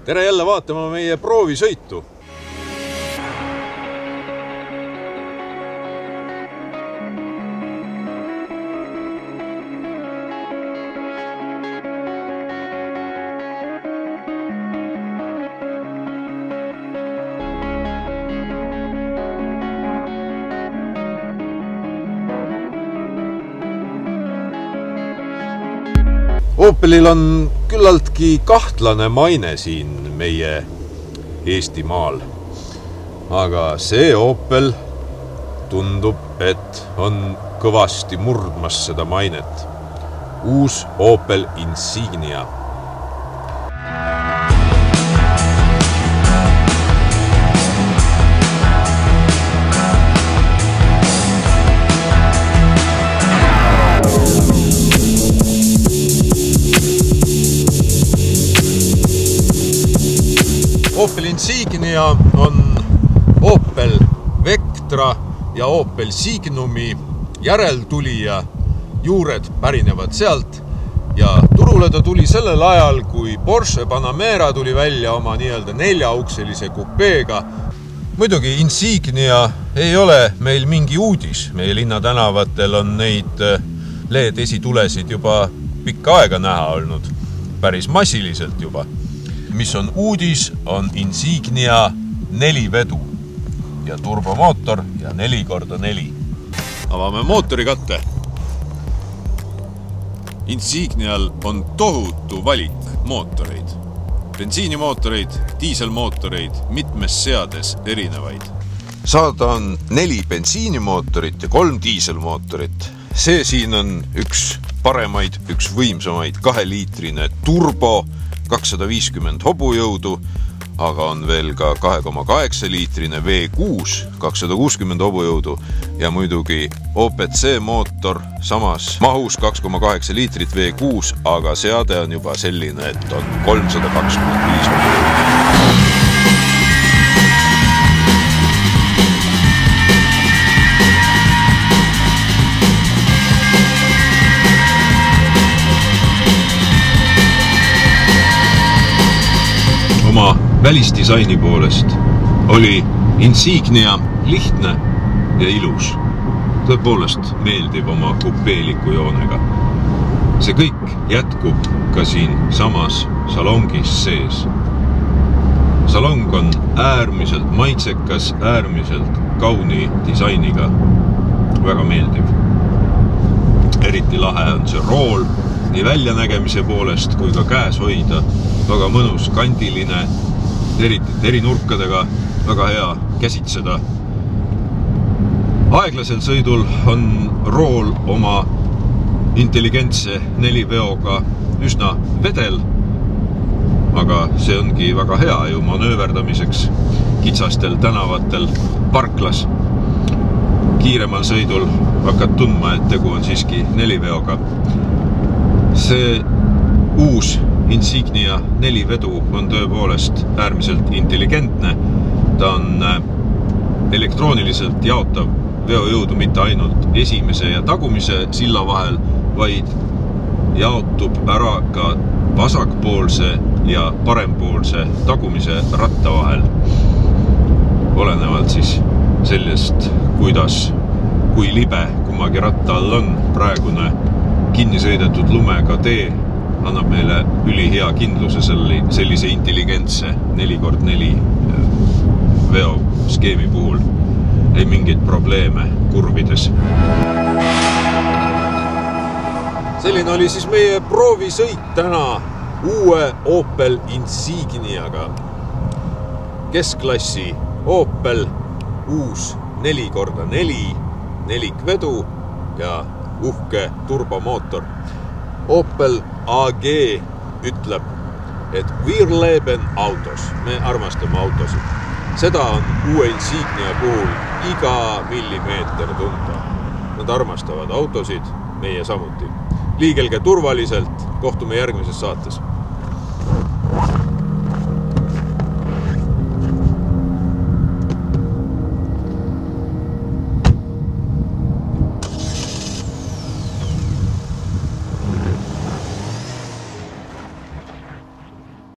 Tere jälle vaatama meie proovisõitu. Opelil on küllaltki kahtlane maine siin meie Eestimaal. Aga see Opel tundub, et on kõvasti murdmas seda mainet. Uus Opel Insignia. Opel Insignia on Opel Vectra ja Opel Signumi järeltulija. Juured pärinevad sealt ja turule ta tuli sellel ajal, kui Porsche Panamera tuli välja oma nii-öelda 4-ukselise kupeega. Muidugi Insignia ei ole meil mingi uudis. Meie linnatänavatel on neid LED-esitulesid juba pikka aega näha olnud, päris massiliselt juba. Mis on uudis, on Insignia 4-vedu ja turbomootor ja 4x4. Avame mootorikatte. Insignial on tohutu valik mootoreid. Bensiinimootoreid, diiselmootoreid, mitmes seades erinevaid. Saada on 4 bensiinimootorit ja 3 diiselmootorit. See siin on üks paremaid, üks võimsamaid 2-liitrine turbo, 250 hobujõudu, aga on veel ka 2,8-liitrine V6, 260 hobujõudu ja muidugi OPC mootor samas mahus 2,8 liitrit V6, aga seade on juba selline, et on 325 hobujõudu. Oma välisdisaini poolest oli Insignia lihtne ja ilus. Tõepoolest meeldib oma kupeeliku joonega. See kõik jätkub ka siin samas salongis sees. Salong on äärmiselt maitsekas, äärmiselt kauni disainiga. Väga meeldiv. Eriti lahe on see rool nii väljanägemise poolest kui ka käes hoida. Väga mõnus, kandiline, eri nurkadega, väga hea käsitseda. Aeglasel sõidul on rool oma intelligentse 4-veoga üsna vedel, aga see ongi väga hea ju manööverdamiseks kitsastel tänavatel parklas. Kiiremal sõidul hakkad tundma, et tegu on siiski 4-veoga. See uus Insignia 4-vedu on tõepoolest äärmiselt intelligentne. Ta on elektrooniliselt jaotav veojõudu mitte ainult esimese ja tagumise silla vahel, vaid jaotub ära ka vasakpoolse ja parempoolse tagumise ratta vahel. Olenevalt siis sellest, kui libe kummagi ratta all on. Praegune kinnisõidetud lumega tee annab meile ülihea kindluse sellise intelligentse 4x4 veoskeemi puhul. Ei mingeid probleeme kurvides. Selline oli siis meie proovisõit täna uue Opel Insigniaga. Keskklassi Opel, uus 4x4, 4-vedu ja uhke turbomootor. Opel AG ütleb, et wir leben autos. Me armastame autosid. Seda on uue Insignia puhul iga millimeeter tunda. Nad armastavad autosid, meie samuti. Liigelge turvaliselt, kohtume järgmises saates.